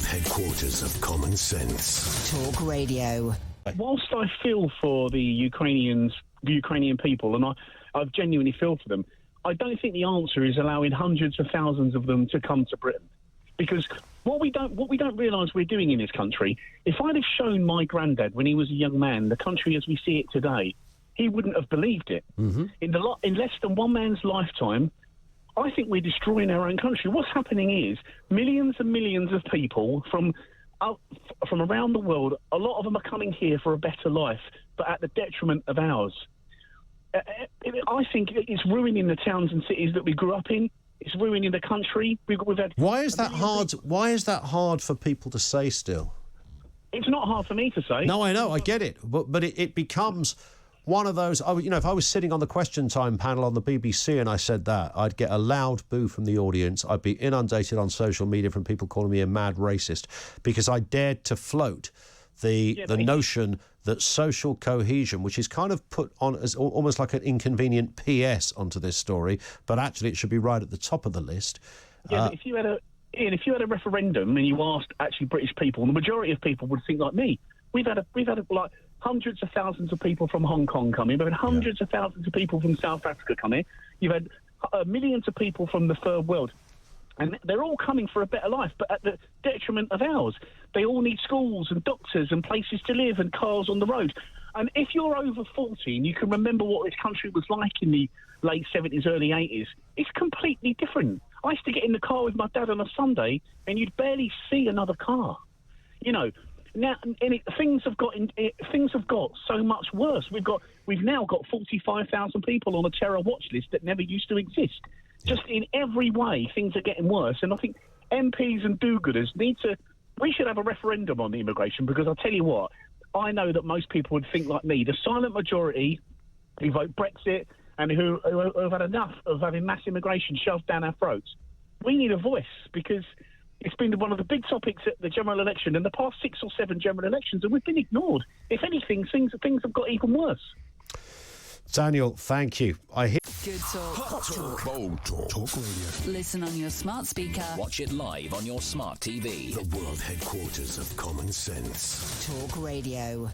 headquarters of common sense. Talk Radio. Whilst I feel for the Ukrainian people, and I genuinely feel for them, I don't think the answer is allowing hundreds of thousands of them to come to Britain. Because what we don't realise we're doing in this country, if I'd have shown my granddad when he was a young man the country as we see it today, he wouldn't have believed it. Mm-hmm. In less than one man's lifetime, I think we're destroying our own country. What's happening is millions and millions of people from around the world, a lot of them are coming here for a better life, but at the detriment of ours. I think it's ruining the towns and cities that we grew up in. It's ruining the country. We've had. Why is that hard? Why is that hard for people to say still? It's not hard for me to say. No, I know, I get it, but it becomes one of those. If I was sitting on the Question Time panel on the BBC and I said that, I'd get a loud boo from the audience. I'd be inundated on social media from people calling me a mad racist because I dared to float the notion that social cohesion, which is kind of put on as almost like an inconvenient PS onto this story, but actually it should be right at the top of the list. Yeah, but if you had a referendum and you asked actually British people, the majority of people would think like me. We've had like hundreds of thousands of people from Hong Kong come in. We've had hundreds of thousands of people from South Africa come in. You've had millions of people from the third world. And they're all coming for a better life, but at the detriment of ours. They all need schools and doctors and places to live and cars on the road. And if you're over 40 and you can remember what this country was like in the late 70s, early 80s, it's completely different. I used to get in the car with my dad on a Sunday and you'd barely see another car. You know, now things have got so much worse. We've now got 45,000 people on a terror watch list that never used to exist. Just in every way, things are getting worse. And I think MPs and do-gooders we should have a referendum on immigration, because I'll tell you what, I know that most people would think like me. The silent majority who vote Brexit and who have had enough of having mass immigration shoved down our throats, we need a voice, because it's been one of the big topics at the general election and the past 6 or 7 general elections, and we've been ignored. If anything, things have got even worse. Daniel, thank you. Good talk. Hot talk. Bold talk. Talk Radio. Listen on your smart speaker. Watch it live on your smart TV. The world headquarters of common sense. Talk Radio.